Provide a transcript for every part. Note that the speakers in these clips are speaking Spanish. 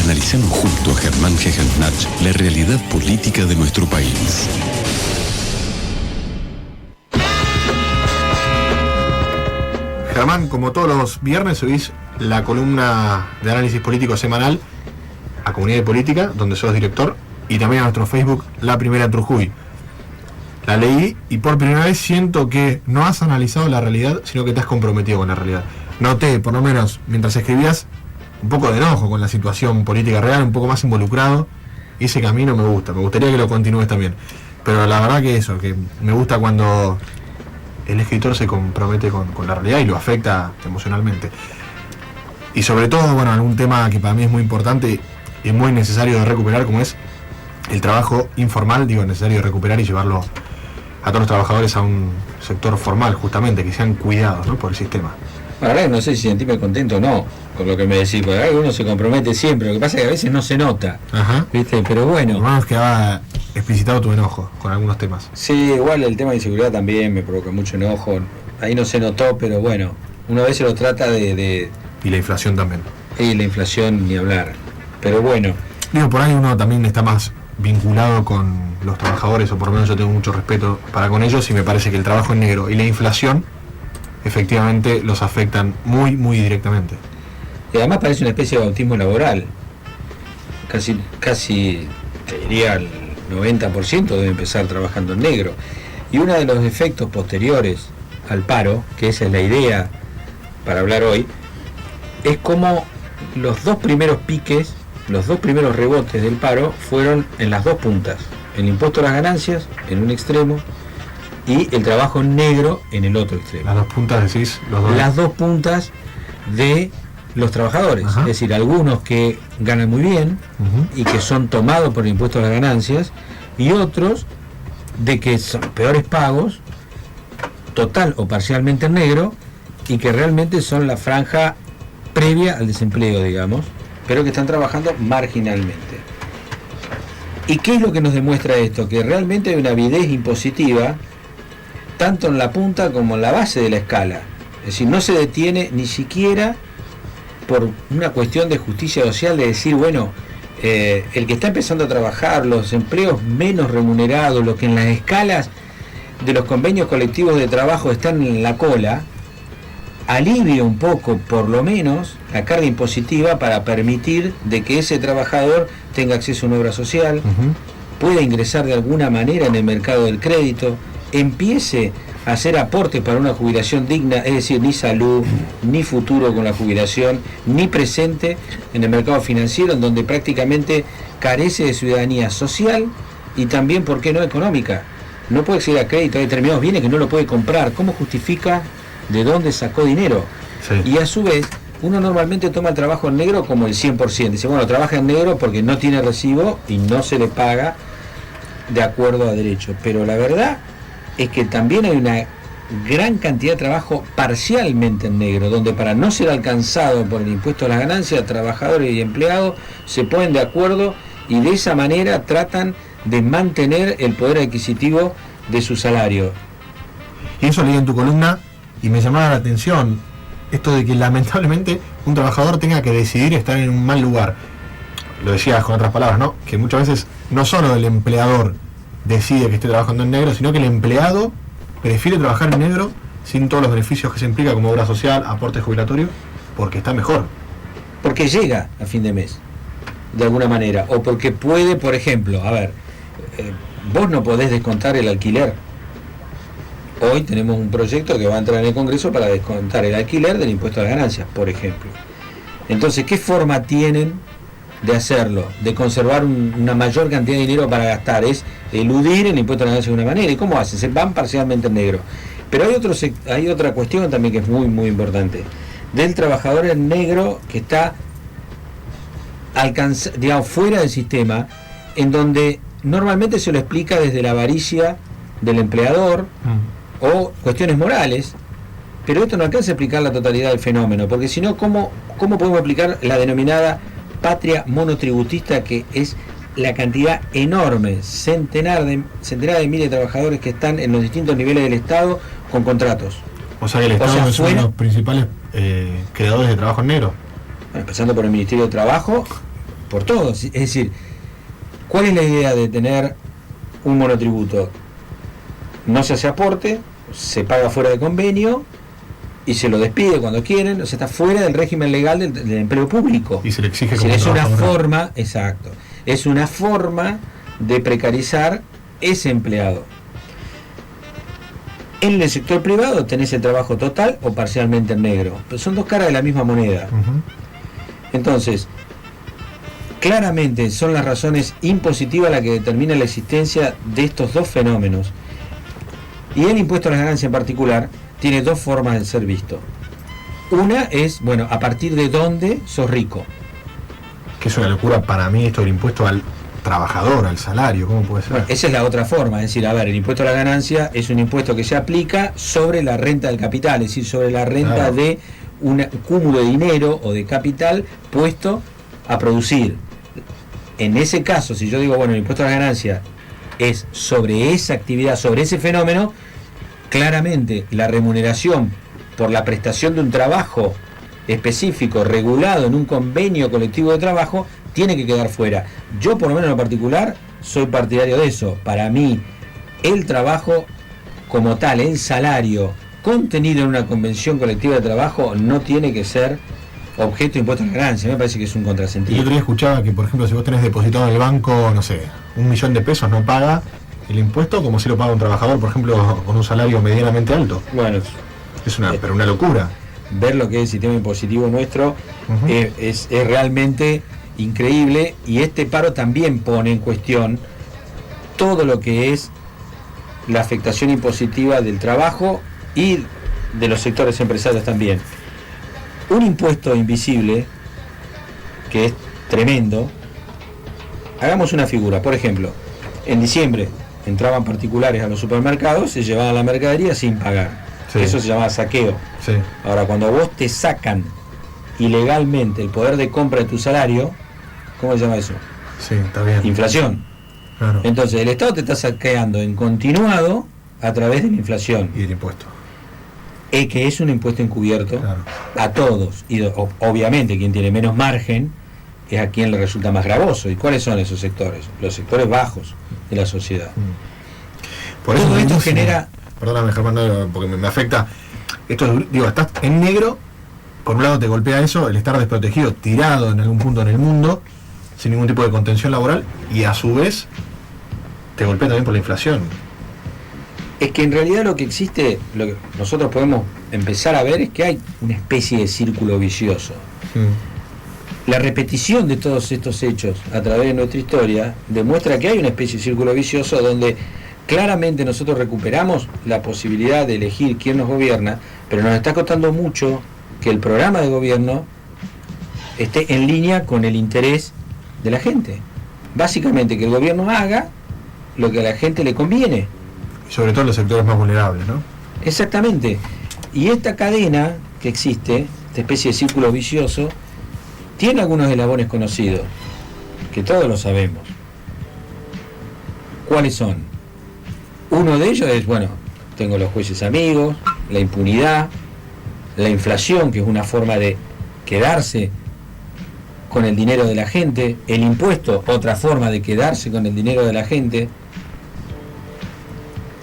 Analicemos junto a Germán Gegenach la realidad política de nuestro país. Germán, como todos los viernes subís la columna de análisis político semanal a Comunidad de Política, donde sos director, y también a nuestro Facebook, La Primera Trujuy. La leí y por primera vez siento que no has analizado la realidad, sino que te has comprometido con la realidad. Noté, por lo menos, mientras escribías, un poco de enojo con la situación política real, un poco más involucrado. Ese camino me gusta, me gustaría que lo continúes también. Pero la verdad que eso, que me gusta cuando el escritor se compromete con la realidad y lo afecta emocionalmente. Y sobre todo, bueno, algún tema que para mí es muy importante y muy necesario de recuperar, como es el trabajo informal, digo, necesario de recuperar y llevarlo a todos los trabajadores a un sector formal, justamente, que sean cuidados, ¿no?, por el sistema. La verdad que no sé si sentirme contento o no con lo que me decís, porque la verdad que uno se compromete siempre, lo que pasa es que a veces no se nota. Ajá. ¿Viste? Pero bueno. Por lo menos quedaba explicitado tu enojo con algunos temas. Sí, igual el tema de inseguridad también me provoca mucho enojo. Ahí no se notó, pero bueno, una vez se lo trata de... Y la inflación también. Y la inflación ni hablar. Pero bueno. Digo, por ahí uno también está más vinculado con los trabajadores, o por lo menos yo tengo mucho respeto para con ellos, y me parece que el trabajo en negro y la inflación efectivamente los afectan muy, muy directamente. Y además parece una especie de bautismo laboral. Casi te diría el 90% debe empezar trabajando en negro. Y uno de los efectos posteriores al paro, que esa es la idea para hablar hoy, es como los dos primeros piques, los dos primeros rebotes del paro fueron en las dos puntas. El impuesto a las ganancias en un extremo y el trabajo en negro en el otro extremo. Las dos puntas, decís, los dos. Las dos puntas de los trabajadores. Ajá. Es decir, algunos que ganan muy bien y que son tomados por el impuesto a las ganancias, y otros de que son peores pagos, total o parcialmente en negro, y que realmente son la franja previa al desempleo, digamos, pero que están trabajando marginalmente. ¿Y qué es lo que nos demuestra esto? Que realmente hay una avidez impositiva tanto en la punta como en la base de la escala. Es decir, no se detiene ni siquiera por una cuestión de justicia social, de decir, bueno, el que está empezando a trabajar, los empleos menos remunerados, los que en las escalas de los convenios colectivos de trabajo están en la cola, alivia un poco, por lo menos, la carga impositiva para permitir de que ese trabajador tenga acceso a una obra social, pueda ingresar de alguna manera en el mercado del crédito, empiece a hacer aportes para una jubilación digna, es decir, ni salud, ni futuro con la jubilación, ni presente en el mercado financiero, en donde prácticamente carece de ciudadanía social y también, ¿por qué no, económica? No puede acceder a crédito, hay determinados bienes que no lo puede comprar. ¿Cómo justifica de dónde sacó dinero? Sí. Y a su vez, uno normalmente toma el trabajo en negro como el 100%. Dice, bueno, trabaja en negro porque no tiene recibo y no se le paga de acuerdo a derecho. Pero la verdad es que también hay una gran cantidad de trabajo parcialmente en negro, donde para no ser alcanzado por el impuesto a las ganancias, trabajadores y empleados se ponen de acuerdo y de esa manera tratan de mantener el poder adquisitivo de su salario. Y eso leí en tu columna y me llamaba la atención esto de que lamentablemente un trabajador tenga que decidir estar en un mal lugar. Lo decías con otras palabras, ¿no? Que muchas veces no solo el empleador decide que esté trabajando en negro, sino que el empleado prefiere trabajar en negro sin todos los beneficios que se implica, como obra social, aporte jubilatorio, porque está mejor. Porque llega a fin de mes, de alguna manera, o porque puede, por ejemplo, a ver, vos no podés descontar el alquiler. Hoy tenemos un proyecto que va a entrar en el Congreso para descontar el alquiler del impuesto a las ganancias, por ejemplo. Entonces, ¿qué forma tienen de hacerlo? De conservar una mayor cantidad de dinero para gastar. Es eludir el impuesto a las ganancias de una manera. ¿Y cómo hacen? Se van parcialmente en negro. Pero hay otra cuestión también que es muy, muy importante. Del trabajador en negro que está digamos, fuera del sistema, en donde normalmente se lo explica desde la avaricia del empleador o cuestiones morales, pero esto no alcanza a explicar la totalidad del fenómeno, porque si no, ¿cómo podemos explicar la denominada patria monotributista, que es la cantidad enorme, centenar de miles de trabajadores que están en los distintos niveles del Estado con contratos? O sea que el Estado es uno de los principales creadores de trabajo en negro. Bueno, empezando por el Ministerio de Trabajo por todos. Es decir, ¿cuál es la idea de tener un monotributo? No se hace aporte, se paga fuera de convenio y se lo despide cuando quieren, o sea, está fuera del régimen legal del empleo público. Y se le exige Es como decir, es una trabajador. forma, exacto, es una forma de precarizar ese empleado. En el sector privado tenés el trabajo total o parcialmente en negro, pero son dos caras de la misma moneda. Ujú. Entonces, claramente son las razones impositivas las que determinan la existencia de estos dos fenómenos. Y el impuesto a las ganancias en particular tiene dos formas de ser visto. Una es, bueno, a partir de dónde sos rico. Que es una locura para mí esto del impuesto al trabajador, al salario, ¿cómo puede ser? Bueno, esa es la otra forma, es decir, a ver, el impuesto a la ganancia es un impuesto que se aplica sobre la renta del capital, es decir, sobre la renta Claro. de un cúmulo de dinero o de capital puesto a producir. En ese caso, si yo digo, bueno, el impuesto a la ganancia es sobre esa actividad, sobre ese fenómeno, claramente la remuneración por la prestación de un trabajo específico, regulado en un convenio colectivo de trabajo, tiene que quedar fuera. Yo, por lo menos en lo particular, soy partidario de eso. Para mí, el trabajo como tal, el salario contenido en una convención colectiva de trabajo, no tiene que ser objeto de impuesto a la ganancia. Me parece que es un El contrasentido. otro día escuchaba que, por ejemplo, si vos tenés depositado en el banco, no sé, 1 millón de pesos, no paga el impuesto como si lo paga un trabajador, por ejemplo, con un salario medianamente alto. Bueno, Es pero una locura. ver lo que es el sistema impositivo nuestro Ujú. es realmente increíble, y este paro también pone en cuestión todo lo que es la afectación impositiva del trabajo y de los sectores empresarios también. Un impuesto invisible que es tremendo. Hagamos una figura, por ejemplo, en diciembre entraban particulares a los supermercados, se llevaban la mercadería sin pagar. Sí. Eso se llama saqueo. Sí. Ahora, cuando vos te sacan ilegalmente el poder de compra de tu salario, ¿cómo se llama eso? Sí, está bien. Inflación. Claro. Entonces, el Estado te está saqueando en continuado a través de la inflación, Y el impuesto. que es un impuesto encubierto Claro. a todos. Y obviamente quien tiene menos margen es a quien le resulta más gravoso. ¿Y cuáles son esos sectores? Los sectores bajos de la sociedad. Por Todo es esto durísimo. genera... Perdóname, Germán, no, porque me afecta. Esto es digo, estás en negro, por un lado te golpea eso, el estar desprotegido, tirado en algún punto en el mundo, sin ningún tipo de contención laboral, y a su vez te golpea también por la inflación. Es que en realidad lo que existe, lo que nosotros podemos empezar a ver es que hay una especie de círculo vicioso. La repetición de todos estos hechos a través de nuestra historia demuestra que hay una especie de círculo vicioso donde claramente nosotros recuperamos la posibilidad de elegir quién nos gobierna, pero nos está costando mucho que el programa de gobierno esté en línea con el interés de la gente. Básicamente que el gobierno haga lo que a la gente le conviene. Y sobre todo en los sectores más vulnerables, ¿no? Exactamente. Y esta cadena que existe, esta especie de círculo vicioso, tiene algunos eslabones conocidos, que todos lo sabemos. ¿Cuáles son? Uno de ellos es, bueno, tengo los jueces amigos, la impunidad, la inflación, que es una forma de quedarse con el dinero de la gente, el impuesto, otra forma de quedarse con el dinero de la gente,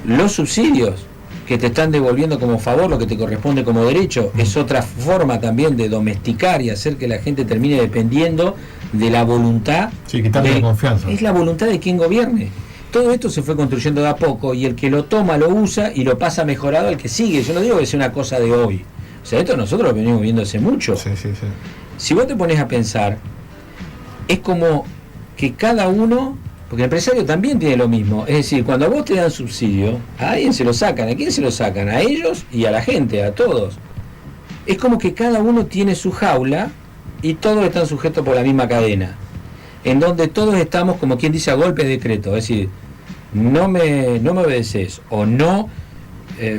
los subsidios, que te están devolviendo como favor lo que te corresponde como derecho, es otra forma también de domesticar y hacer que la gente termine dependiendo de la voluntad. Sí, quitarle la confianza. Es la voluntad de quien gobierne. Todo esto se fue construyendo de a poco, y el que lo toma lo usa y lo pasa mejorado al que sigue. Yo no digo que sea una cosa de hoy. O sea, esto nosotros lo venimos viendo hace mucho. Sí, sí, sí. Si vos te pones a pensar, es como que cada uno, porque el empresario también tiene lo mismo, es decir, cuando a vos te dan subsidio, a alguien se lo sacan. ¿A quién se lo sacan? A ellos y a la gente, a todos. Es como que cada uno tiene su jaula y todos están sujetos por la misma cadena, en donde todos estamos, como quien dice, a golpe de decreto. Es decir, no me obedeces o no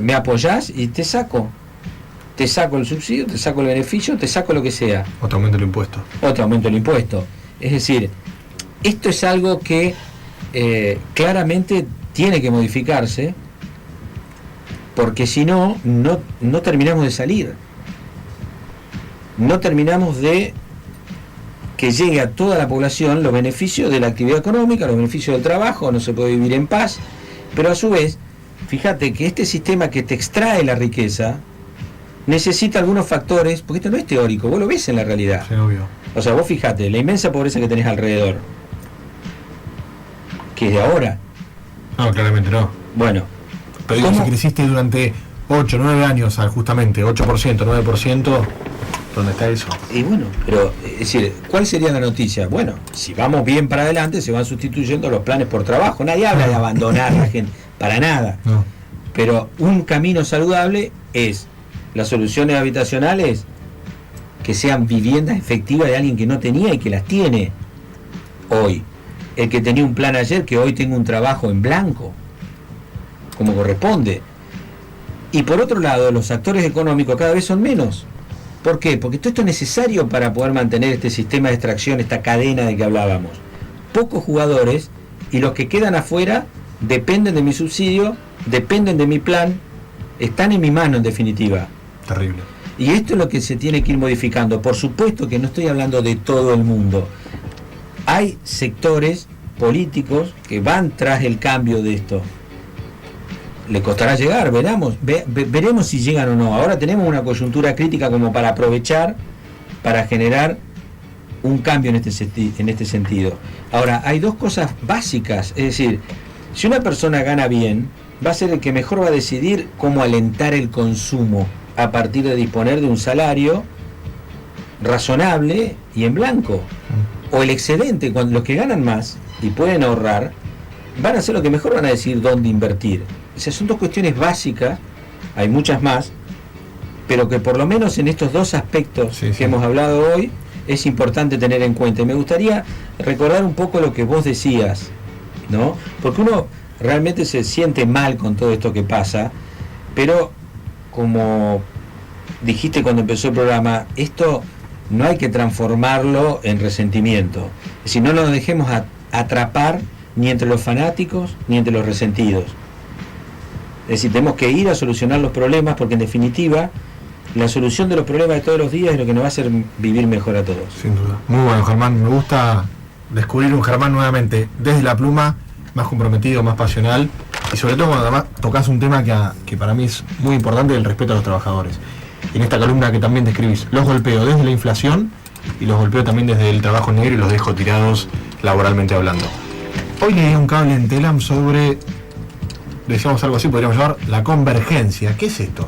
me apoyás y te saco. Te saco el subsidio, te saco el beneficio, te saco lo que sea. O te aumenta el impuesto. Otro aumento del impuesto. Es decir, esto es algo que claramente tiene que modificarse, porque si no, no terminamos de salir. No terminamos de que llegue a toda la población los beneficios de la actividad económica, los beneficios del trabajo, no se puede vivir en paz, pero a su vez, fíjate que este sistema que te extrae la riqueza necesita algunos factores, porque esto no es teórico, vos lo ves en la realidad. Sí, obvio. O sea, vos fíjate, la inmensa pobreza que tenés alrededor, que es de ahora. No, claramente no. Bueno, Pero digo, si creciste durante 8, 9 años, justamente 8%, 9%, ¿dónde está eso? Y bueno, pero, es decir, ¿cuál sería la noticia? Bueno, si vamos bien para adelante, se van sustituyendo los planes por trabajo. Nadie habla de abandonar a la gente, para nada. No. Pero un camino saludable es las soluciones habitacionales que sean viviendas efectivas de alguien que no tenía y que las tiene hoy. El que tenía un plan ayer, que hoy tenga un trabajo en blanco, como corresponde. Y por otro lado, los actores económicos cada vez son menos. ¿Por qué? Porque todo esto es necesario para poder mantener este sistema de extracción, esta cadena de que hablábamos. Pocos jugadores, y los que quedan afuera dependen de mi subsidio, dependen de mi plan, están en mi mano en definitiva. Terrible. Y esto es lo que se tiene que ir modificando. Por supuesto que no estoy hablando de todo el mundo. Hay sectores políticos que van tras el cambio de esto. Le costará llegar, veremos si llegan o no. Ahora tenemos una coyuntura crítica como para aprovechar, para generar un cambio en este sentido. Ahora, hay dos cosas básicas, es decir, si una persona gana bien, va a ser el que mejor va a decidir cómo alentar el consumo a partir de disponer de un salario razonable y en blanco. O el excedente, cuando los que ganan más y pueden ahorrar, van a ser los que mejor van a decidir dónde invertir. O sea, son dos cuestiones básicas, hay muchas más, pero que por lo menos en estos dos aspectos que hemos hablado hoy, es importante tener en cuenta. Y me gustaría recordar un poco lo que vos decías, ¿no? Porque uno realmente se siente mal con todo esto que pasa, pero como dijiste cuando empezó el programa, esto no hay que transformarlo en resentimiento. Es decir, no nos dejemos atrapar ni entre los fanáticos ni entre los resentidos. Es decir, tenemos que ir a solucionar los problemas, porque en definitiva la solución de los problemas de todos los días es lo que nos va a hacer vivir mejor a todos. Sin duda. Muy bueno, Germán. Me gusta descubrir un Germán nuevamente desde la pluma, más comprometido, más pasional, y sobre todo cuando además tocas un tema que para mí es muy importante, el respeto a los trabajadores. En esta columna que también describís, los golpeo desde la inflación y los golpeo también desde el trabajo negro y los dejo tirados laboralmente hablando. Hoy leí un cable en Telam sobre, decíamos algo así, podríamos llamar la convergencia. ¿Qué es esto?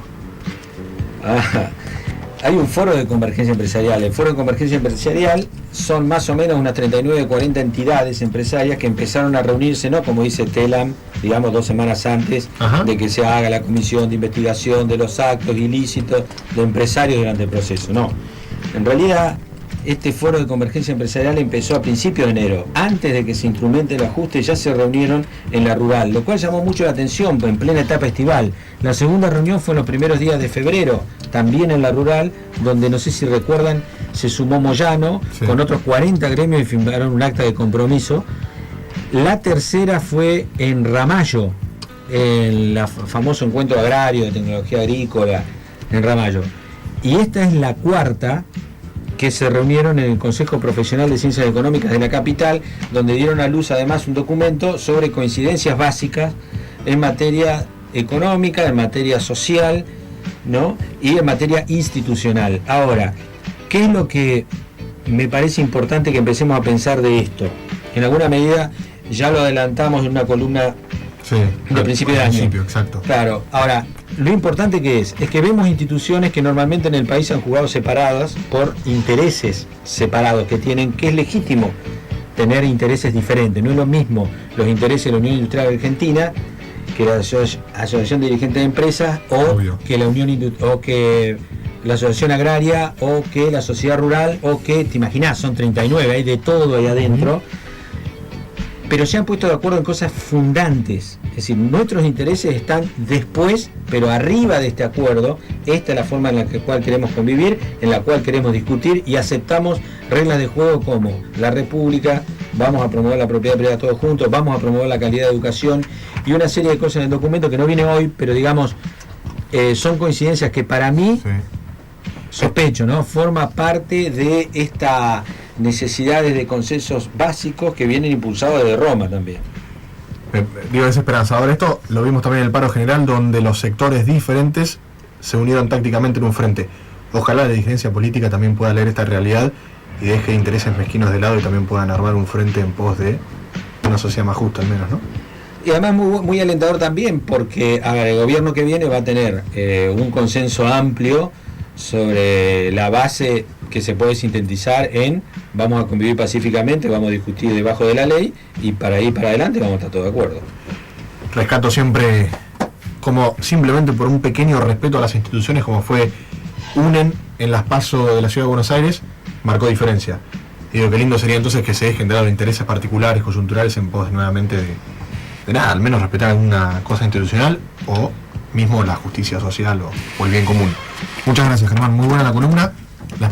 Hay un foro de convergencia empresarial. El foro de convergencia empresarial son más o menos unas 39, 40 entidades empresarias que empezaron a reunirse, ¿no? Como dice Telam, digamos 2 semanas antes de que se haga la comisión de investigación de los actos ilícitos de empresarios durante el proceso. No, en realidad este foro de convergencia empresarial empezó a principios de enero. Antes de que se instrumente el ajuste ya se reunieron en la rural, lo cual llamó mucho la atención en plena etapa estival. La segunda reunión fue en los primeros días de febrero, también en la rural, donde no sé si recuerdan, se sumó Moyano con otros 40 gremios y firmaron un acta de compromiso. La tercera fue en Ramallo, en el famoso encuentro agrario de tecnología agrícola en Ramallo. Y esta es la cuarta, que se reunieron en el Consejo Profesional de Ciencias Económicas de la capital, donde dieron a luz además un documento sobre coincidencias básicas en materia económica, en materia social, ¿no? Y en materia institucional. Ahora, ¿qué es lo que me parece importante que empecemos a pensar de esto? En alguna medida ya lo adelantamos en una columna de principio de año. Exacto. Claro, ahora, lo importante que es que vemos instituciones que normalmente en el país han jugado separadas por intereses separados que tienen, que es legítimo tener intereses diferentes. No es lo mismo los intereses de la Unión Industrial Argentina que la Asociación de Dirigentes de Empresas o que la o que la Asociación Agraria o que la Sociedad Rural o que, te imaginás, son 39, hay de todo ahí adentro. Pero se han puesto de acuerdo en cosas fundantes, es decir, nuestros intereses están después, pero arriba de este acuerdo. Esta es la forma en la cual queremos convivir, en la cual queremos discutir y aceptamos reglas de juego como la república, vamos a promover la propiedad privada todos juntos, vamos a promover la calidad de educación y una serie de cosas en el documento que no viene hoy, pero digamos, son coincidencias que para mí, sospecho, ¿no? Forma parte de necesidades de consensos básicos que vienen impulsados desde Roma también. Digo, es esperanzador esto, lo vimos también en el paro general, donde los sectores diferentes se unieron tácticamente en un frente. Ojalá la dirigencia política también pueda leer esta realidad y deje intereses mezquinos de lado y también puedan armar un frente en pos de una sociedad más justa al menos, ¿no? Y además muy alentador también porque el gobierno que viene va a tener un consenso amplio sobre la base que se puede sintetizar en vamos a convivir pacíficamente, vamos a discutir debajo de la ley y para ir para adelante vamos a estar todos de acuerdo. Rescato siempre como simplemente por un pequeño respeto a las instituciones como fue UNEN en las PASO de la Ciudad de Buenos Aires, marcó diferencia. Digo, qué lindo sería entonces que se dejen de lado intereses particulares, coyunturales en pos nuevamente de nada, al menos respetar alguna cosa institucional o mismo la justicia social o el bien común. Muchas gracias, Germán, muy buena la columna. La